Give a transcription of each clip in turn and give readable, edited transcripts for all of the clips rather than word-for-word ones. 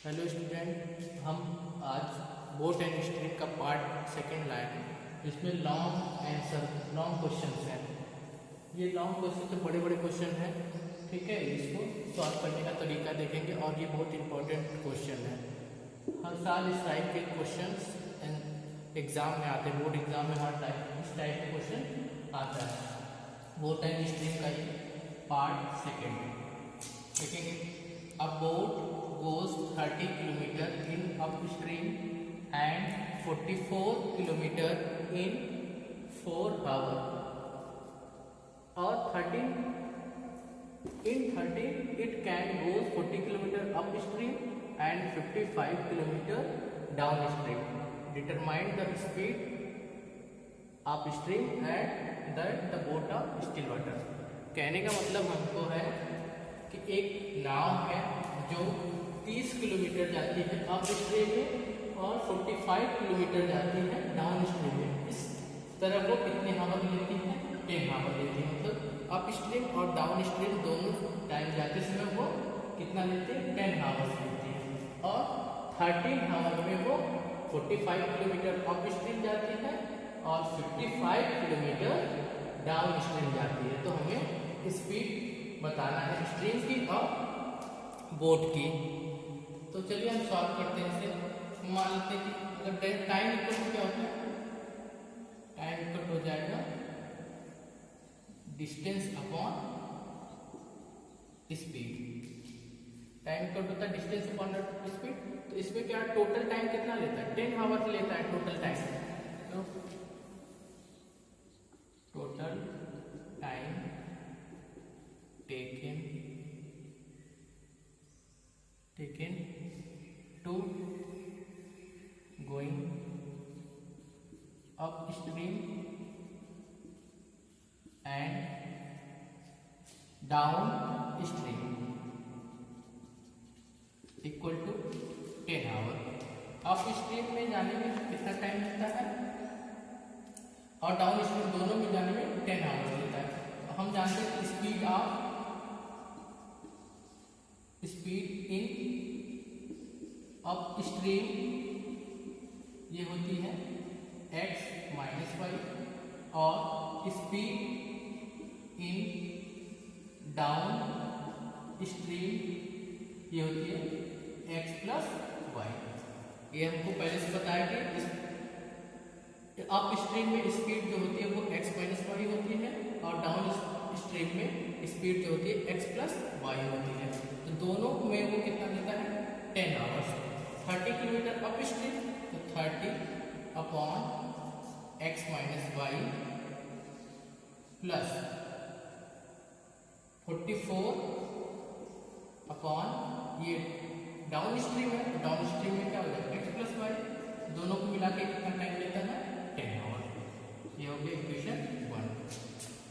Hello student, हम आज boat and string का पार्ट सेकंड लाए हैं। इसमें लॉन्ग क्वेश्चंस हैं। ये लॉन्ग क्वेश्चन तो बड़े बड़े क्वेश्चन हैं, ठीक है। इसको सॉल्व करने का तरीका देखेंगे और ये बहुत इंपॉर्टेंट क्वेश्चन है। हर साल इस टाइप के क्वेश्चंस एग्जाम में आते हैं। बोर्ड एग्जाम में इस टाइप के क्वेश्चन आता है। बोट एंड स्ट्रिंग का ये पार्ट सेकेंड देखेंगे। A boat goes 30 kilometer in upstream and 44 kilometer in 4 hours. Or 13 it can go 40 kilometer upstream and 55 kilometer downstream. Determine the speed upstream and the boat of still water. कहने का मतलब हमको है कि एक नाव है जो 30 किलोमीटर जाती है अप स्ट्रीम में और 45 किलोमीटर जाती है डाउन स्ट्रीम में। इस तरह वो कितने हावर लेती है? 10 हावर लेती है। मतलब अप स्ट्रीम और डाउन स्ट्रीम दोनों टाइम जाते समय वो कितना लेती है? 10 हावर्स लेती है। और 13 हावर में वो 45 किलोमीटर अप स्ट्रीम जाती है और 55 किलोमीटर डाउन स्ट्रीम जाती है। तो हमें स्पीड बताना है स्ट्रीम की और बोट की। तो चलिए हम सॉल्व करते हैं इसे। मान लेते हैं कि अगर टाइम इक्वल टू क्या होता है? टाइम इक्वल हो जाएगा distance upon speed. Time equal होता है डिस्टेंस अपॉन स्पीड। तो इसमें क्या टोटल टाइम कितना लेता है? 10 आवर्स लेता है टोटल टाइम। तो total time taken to going upstream and downstream equal to 10 hour. Upstream में जाने में कितना टाइम लगता है और डाउन स्ट्रीम दोनों में जाने में 10 आवर्स लेता है। तो हम जानते हैं स्पीड इन अप स्ट्रीम ये होती है x माइनस वाई और स्पीड इन डाउन स्ट्रीम ये होती है x प्लस वाई। ये हमको पहले से बताया कि अप स्ट्रीम में स्पीड जो होती है वो x माइनस वाई होती है और डाउन स्ट्रीम में स्पीड जो होती है x प्लस वाई होती है। तो दोनों में वो कितना देता है? 10 आवर्स। 30 किलोमीटर अप स्ट्रीम तो 30 upon x minus y plus 44 upon ये डाउन स्ट्रीम है। तो डाउन स्ट्रीम में क्या हो जाएगा? x plus y. दोनों को मिला के कितना टाइम लेता है? 10 आवर। ये हो गया इक्वेशन 1।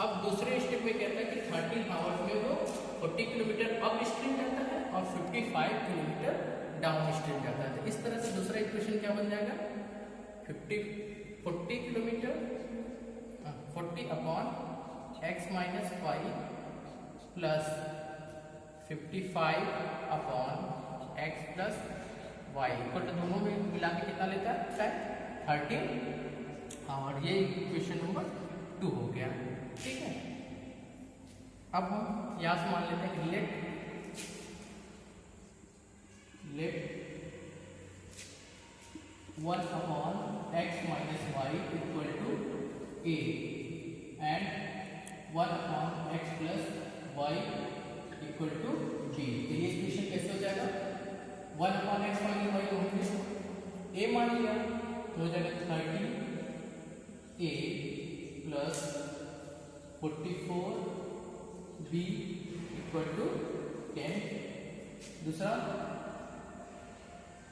अब दूसरे स्टेप में कहता है कि 13 आवर्स में वो 40 किलोमीटर अप स्ट्रीम जाता है और 55 किलोमीटर डाउन स्ट्रीम जाता है। तो इस तरह से दूसरा इक्वेशन क्या बन जाएगा? 40 kilometre 40 upon x minus y plus 55 upon x plus Y equal to दोनों में मिला के कितना लेता है? 13। और ये इक्वेशन नंबर 2 हो गया, ठीक है। अब हम यहां से मान लेते हैं कि let 1 upon x minus Y equal to a and 1 upon x plus Y equal to b। तो ये इक्वेशन कैसे हो जाएगा? 1 अपॉन x माइनस वाई को हमने a मान लिया तो हो जाएगा 30 a plus 44 b equal to 10। दूसरा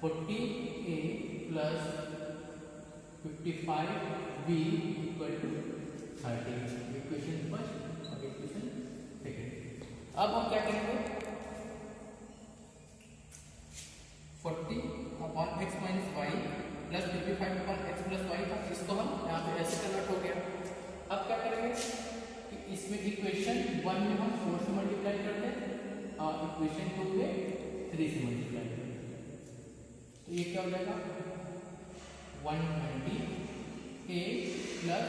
40a plus 55 b equal to 30। Equation first और इक्वेशन सेकेंड। अब हम क्या करेंगे? 40 upon x minus y plus 55 upon x plus y था, इसको हम यहाँ पे ऐसे कन्वर्ट हो गया। अब क्या करेंगे कि इसमें इक्वेशन 1 में हम 4 से मल्टीप्लाई करते हैं और इक्वेशन 2 में 3 से मल्टीप्लाई करते हैं। तो ये क्या हो जाएगा 120 A plus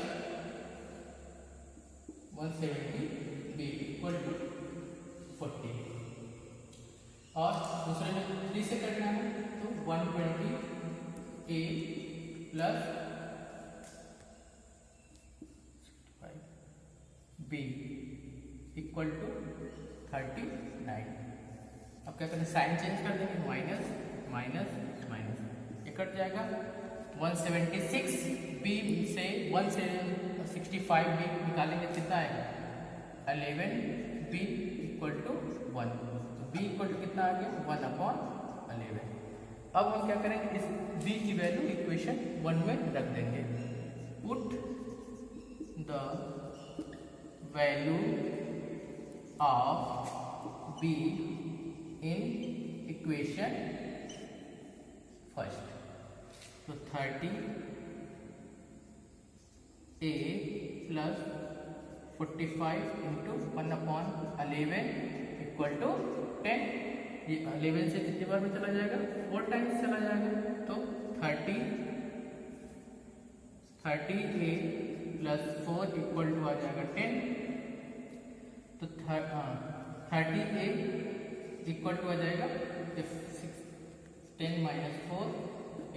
170 B equal to 40। और दूसरे में 3 से करना है तो 120 A plus B equal to 39। अब क्या करें, साइन चेंज कर देंगे, माइनस माइनस माइनस, ये कट जाएगा। 176 बी से 165 बी निकालेंगे, कितना आएगा 11 बी इक्वल टू 1। तो बी इक्वल टू कितना आ गया 1/11। अब हम क्या करेंगे, इस बी की वैल्यू इक्वेशन 1 में रख देंगे। Put the value of B in equation first. तो 30 A plus 45 into 1/11 equal to 10। ये 11 से कितनी बार में चला जाएगा, 4 टाइम्स चला जाएगा। तो 30 A प्लस 4 इक्वल टू आ जाएगा 10। तो 30 A इक्वल टू आ जाएगा 10 माइनस 4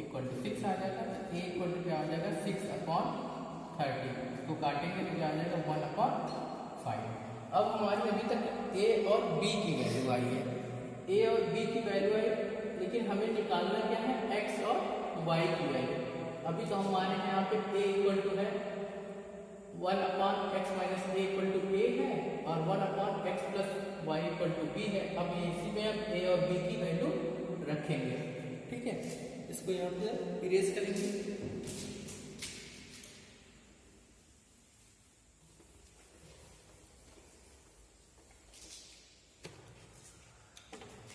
इक्वल टू 6 आ जाएगा। तो A इक्वल टू क्या आ जाएगा 6/30। तो काटेंगे तो क्या आ जाएगा 1/5। अब हमारी अभी तक A और B की वैल्यू आई है, A और B की वैल्यू आई, लेकिन हमें निकालना क्या है X और Y की वैल्यू। अभी तो हमारे यहाँ पे A इक्वल टू है 1/x minus A equal to A है, और 1/x plus y equal to B है। अब इसी में हम A और B की वैल्यू रखेंगे, ठीक है। इसको यहाँ पे इरेज करेंगे।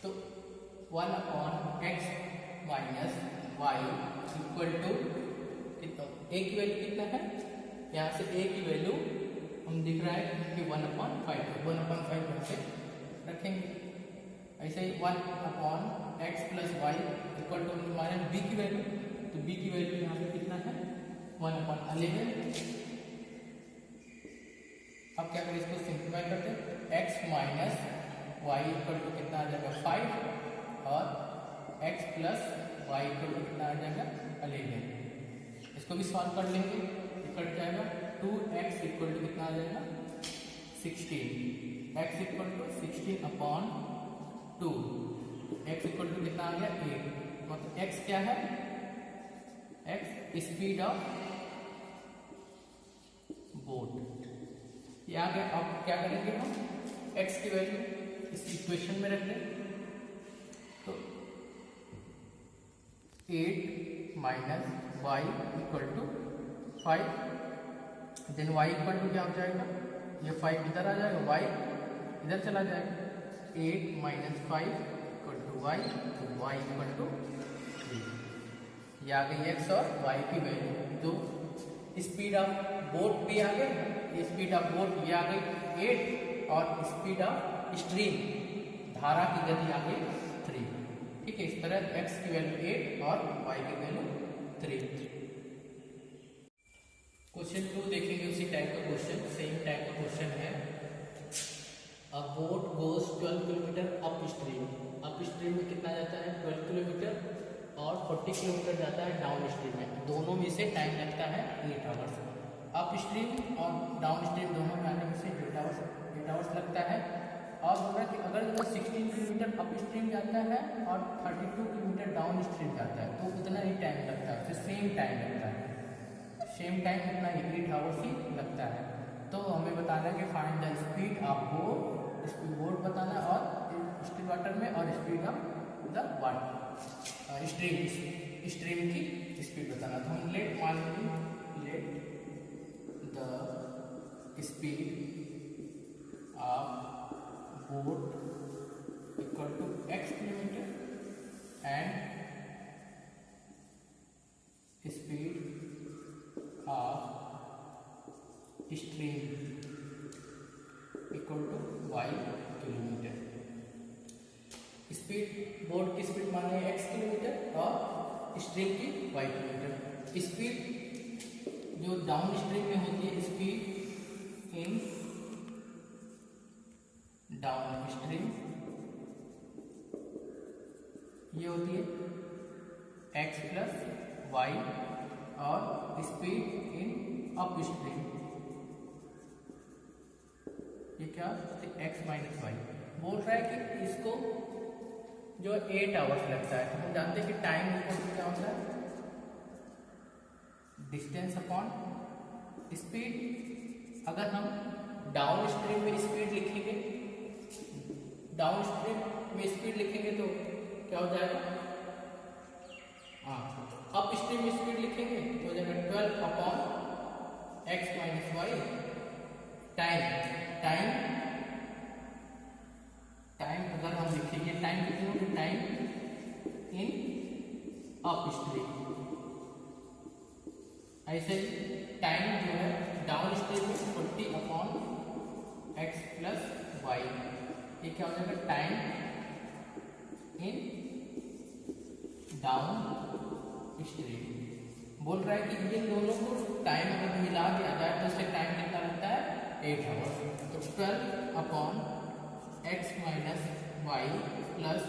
तो 1/x minus y equal to कितना, A की वैल्यू कितना है, यहाँ से A की वैल्यू हम दिख रहा है कि 1/5 यहाँ से रखेंगे। ऐसे ही 1/x plus y equal to हमारे B की वैल्यू, तो B की वैल्यू यहाँ पे कितना है 1/11। अब क्या करें, इसको सिंप्लीफाई करते हैं। x minus y equal to कितना आ जाएगा 5, और x plus y equal to कितना आ जाएगा 11। इसको भी सॉल्व कर लेंगे, कट जाएगा। 2x इक्वल टू कितना आ जाएगा 16। x equal to 16/2। x equal to कितना आ गया 8। मतलब x क्या है, x स्पीड ऑफ बोट, ये आ गया। अब क्या करेंगे हम, x की वैल्यू इस इक्वेशन में रख दें। तो 8 minus y equal to 5, then y equal to क्या हो जाएगा, ये 5 इधर आ जाएगा, y इधर चला जाएगा। 8 माइनस 5 इक्वल टू y, तो y इक्वल टू 3। ये आ गई x और y की वैल्यू। जो स्पीड ऑफ बोट भी आ गई, ये स्पीड ऑफ बोट ये आ गई 8, और स्पीड ऑफ स्ट्रीम धारा की गति आ गई 3, ठीक है। इस तरह x की वैल्यू 8 और y की वैल्यू 3। क्वेश्चन 2 देखेंगे, उसी टाइप का क्वेश्चन, सेम टाइप का क्वेश्चन है। अ boat goes 12 kilometre up stream में कितना जाता है 12 किलोमीटर, और 40 किलोमीटर जाता है डाउन स्ट्रीम में। दोनों में से टाइम लगता है 8 आवर्स। अप स्ट्रीम और डाउन स्ट्रीम दोनों में आने में से 8 आवर्स लगता है। और बोला कि अगर 16 किलोमीटर अप स्ट्रीम जाता है और 32 किलोमीटर डाउन स्ट्रीम जाता है, तो उतना ही टाइम लगता है, तो सेम टाइम लगता है, सेम टाइम उतना ही 8 आवर्स ही लगता है। तो हमें बताना है कि find the speed of boat, speed boat बताना, और स्टिल वाटर में, और speed of the water stream की स्पीड बताना। तो हम लेट मान लेंगे, let the speed of boat equal to x kilometre and speed of stream equal to y kilometre. Speed boat की स्पीड मान लें x किलोमीटर, और स्ट्रीम की y किलोमीटर। स्पीड जो डाउन स्ट्रीम में होती है, स्पीड इन डाउन स्ट्रीम ये होती है x प्लस वाई, और स्पीड इन अप स्ट्रीम ये क्या x माइनस वाई। बोल रहा है कि इसको जो 8 आवर्स लगता है, हम जानते हैं कि टाइम इक्वल क्या होता है, डिस्टेंस अपॉन स्पीड। अगर हम डाउन स्ट्रीम में स्पीड लिखेंगे, डाउन स्ट्रीम में स्पीड लिखेंगे तो क्या हो जाएगा, हाँ अप स्ट्रीम में स्पीड लिखेंगे तो हो जाएगा 12 upon x minus y time. Time अगर हम लिखेंगे, टाइम कितनी होगी, टाइम इन अप स्ट्रीम। ऐसे टाइम जो है डाउन स्ट्रीम में 40 अपॉन x प्लस वाई, ये क्या हो जाएगा, टाइम इन डाउन स्ट्रीम। बोल रहा है कि इन दोनों को टाइम अगर मिला दिया जाए तो उससे टाइम कितना लगता है, 8 आवर्स। तो 12 upon x minus y plus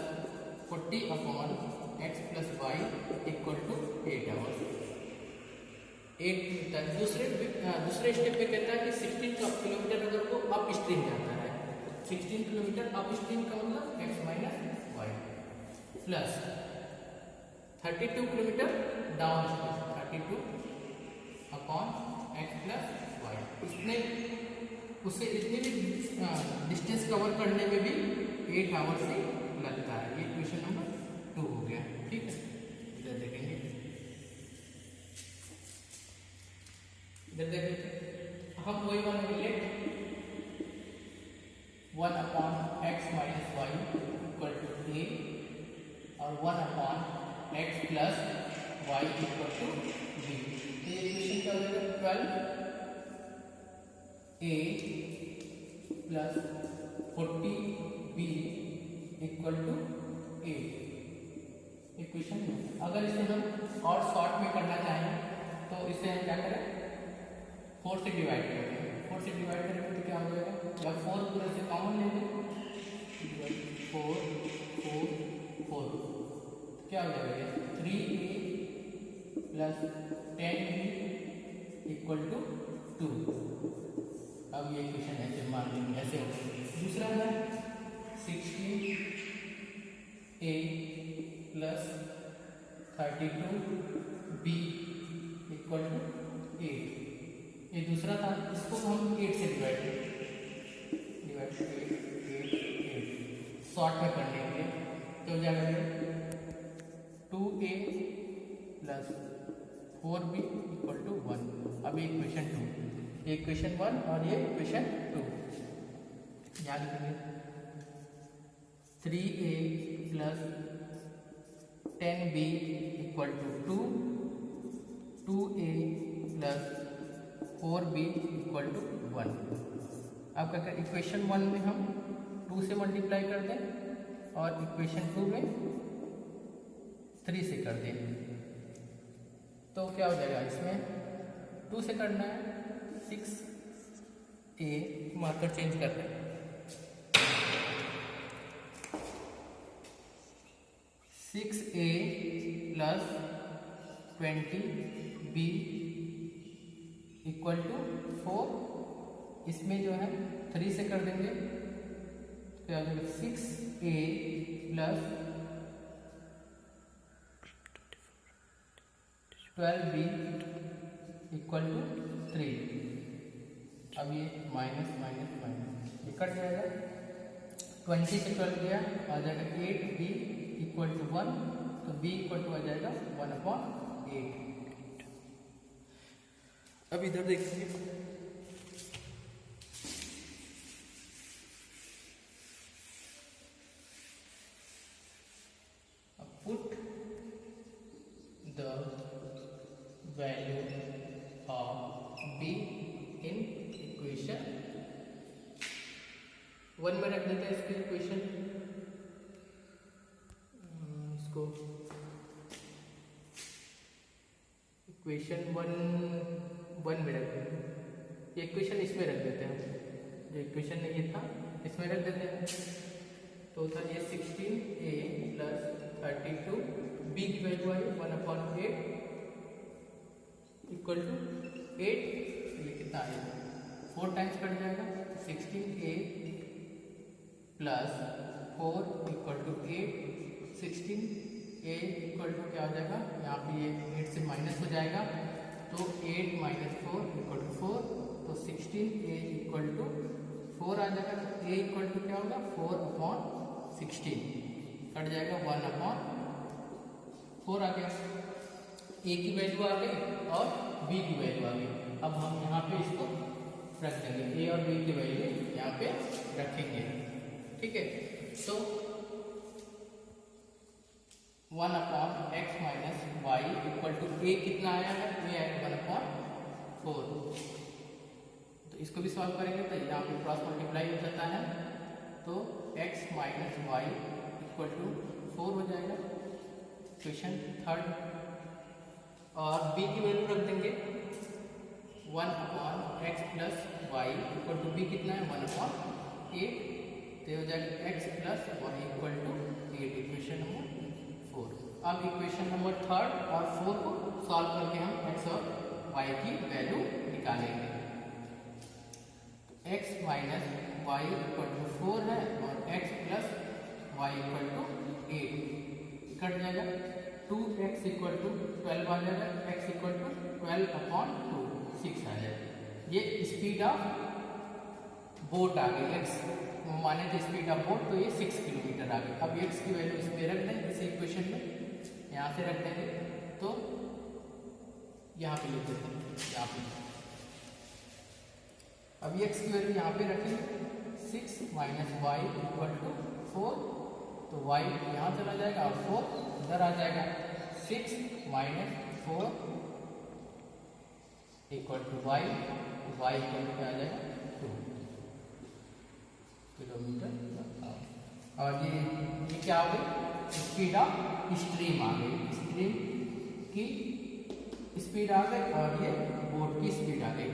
40 upon x plus Y equal to 8 hours. 8 मिलता है। दूसरे स्टेप पे कहता है कि 16 किलोमीटर अगर वो अप स्ट्रीम जाता है, 16 किलोमीटर अप स्ट्रीम का मतलब x minus y plus 32 kilometre down stream, 32 upon x plus y. इसने उसे इतनी भी डिस्टेंस कवर करने में भी 8 आवर्स ही लगता है। ये क्वेश्चन नंबर 2 हो गया। ठीक है, इधर देखेंगे, इधर देखेंगे हम वही बनेंगे, let 1 upon X minus Y equal to A और 1 upon X plus Y equal to B. ये इक्वेशन क्या हो जाएगा, 12 A plus 40 B equal to A. Equation अगर इसे हम और शॉर्ट में करना चाहें तो इसे हम क्या करें, 4 से डिवाइड करेंगे। 4 से डिवाइड करेंगे तो क्या हो जाएगा, या 4 पूरे से कॉमन लेंगे, 4 4 4 क्या हो जाएगा, 3a plus 10b equal to 2। अब ये क्वेश्चन ऐसे मान लेंगे, ऐसे हो गया। दूसरा है 16a plus 32b equal to 8। ये दूसरा था, इसको हम 8 से डिवाइड 8 शॉर्ट में करने के लिए तो हो जाएगा 2a plus 4b equal to 1। अब ये क्वेश्चन 2, ये क्वेश्चन 1 और ये क्वेश्चन 2 याद करिए। 3a plus 10b equal to 2, 2a plus 4b equal to 1। अब क्या करें, इक्वेशन 1 में हम 2 से मल्टीप्लाई कर दें और इक्वेशन 2 में 3 से कर दें तो क्या हो जाएगा, इसमें 2 से करना है 6a, मार्कर चेंज कर दें, 6a plus 20b equal to 4। इसमें जो है 3 से कर देंगे तो क्या हो जाएगा, 6a plus 12b equal to 3। अब ये माइनस माइनस माइनस ये कट जाएगा, 20 से 12 गया आ जाएगा 8b इक्वल टू 1, तो b इक्वल टू आ जाएगा 1/8। अब इधर देखिए, अब put the value of b in equation 1 में रख देते हैं इसकी इक्वेशन, इसको इक्वेशन वन में रख देंगे, ये इक्वेशन इसमें रख देते हैं, जो इक्वेशन ये था इसमें रख देते हैं। तो था ये 16a प्लस 32 b की वैल्यू आई 1/8 इक्वल टू 8, ये कितना आएगा 4 टाइम्स कट जाएगा, 16a plus 4 equal to 8, 16a equal to क्या हो जाएगा, यहाँ पे ये 8 से माइनस हो जाएगा, तो 8 माइनस 4 इक्वल टू 4, तो 16a इक्वल टू 4 आ जाएगा, तो a इक्वल टू क्या होगा 4/16 कट जाएगा, 1/4 आ गया, a की वैल्यू आ गई और b की वैल्यू आ गई। अब हम यहाँ पे इसको रख देंगे, a और b की वैल्यू यहाँ पे रखेंगे, ठीक है। तो 1/x minus Y equal to a कितना आया है, a आया 1/4, तो इसको भी सॉल्व करेंगे तो यहाँ पे क्रॉस मल्टीप्लाई हो जाता है, तो x minus Y equal to 4 हो जाएगा, इक्वेशन थर्ड। और b की वैल्यू रख देंगे 1/x plus Y equal to b कितना है 1/8, तो हो जाएगा x plus Y equal to 8, equation number 4। अब इक्वेशन नंबर थर्ड और 4 को सॉल्व करके हम x और y की वैल्यू निकालेंगे। x minus Y equal to 4 है और x plus Y equal to 8 cut जाएगा, 2x इक्वल टू 12 आ जाएगा, x इक्वल टू 12/2 6 आ जाएगा। ये स्पीड ऑफ बोट आ गई, x माने थे स्पीड ऑफ बोट, तो ये 6 किलोमीटर आ गई। अब x की वैल्यू इसमें रख दें, इस इक्वेशन में यहाँ से रख देंगे, तो यहाँ पे लिख देते हैं, यहाँ पे अब x की वैल्यू यहाँ पे रखेंगे, 6 माइनस वाई इक्वल टू 4, तो y यहाँ चला जाएगा और 4 इधर आ जाएगा, 6 minus 4 equal to y, y equal to क्या आ जाएगा 2 किलोमीटर। और ये क्या हो गई, स्पीड ऑफ स्ट्रीम आ गई, स्ट्रीम की स्पीड आ गई और ये बोट की स्पीड आ गई।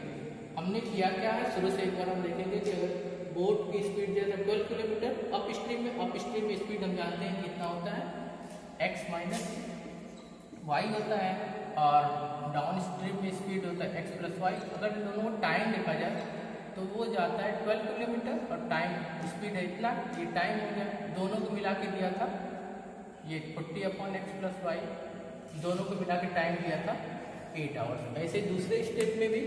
हमने किया क्या है, शुरू से एक बार हम देखेंगे कि अगर बोट की स्पीड जैसे 12 किलोमीटर अप स्ट्रीम में स्पीड हम जानते हैं कितना होता है, x माइनस वाई होता है, और डाउन स्ट्रीम में स्पीड होता है x प्लस वाई। अगर इन दोनों को टाइम देखा जाए तो वो जाता है 12 किलोमीटर और टाइम स्पीड है इतना, ये टाइम हो गया, दोनों को मिला के दिया था ये 40/x प्लस वाई, दोनों को मिला के टाइम दिया था 8 आवर्स। ऐसे दूसरे स्टेप में भी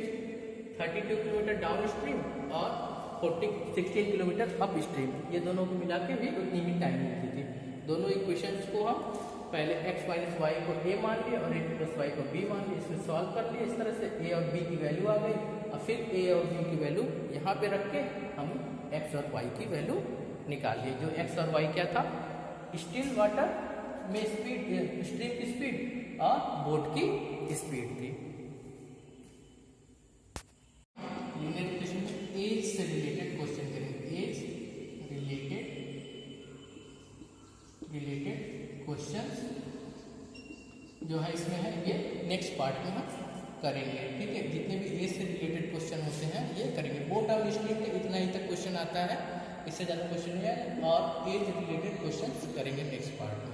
32 किलोमीटर डाउन स्ट्रीम और 16 किलोमीटर अप स्ट्रीम, ये दोनों को मिला के भी उतनी ही टाइम मिलती थी। दोनों इक्वेशंस को हम पहले x माइनस वाई को a मान लिया और x प्लस वाई को b मान लिया, इसमें सॉल्व कर लिया, इस तरह से a और b की वैल्यू आ गई। और फिर a और b की वैल्यू यहाँ पे रख के हम x और y की वैल्यू निकाल लिए। जो x और y क्या था, स्टिल वाटर में स्पीड, स्ट्रीम की स्पीड और बोट की स्पीड थी। एज से रिलेटेड क्वेश्चन करेंगे, एज रिलेटेड क्वेश्चंस जो है इसमें है, ये नेक्स्ट पार्ट में हम करेंगे, ठीक है। जितने भी एज से रिलेटेड क्वेश्चन होते हैं ये करेंगे। बोट और स्ट्रीम के इतना ही तक क्वेश्चन आता है, इससे ज़्यादा क्वेश्चन नहीं है, और एज रिलेटेड क्वेश्चन करेंगे नेक्स्ट पार्ट में।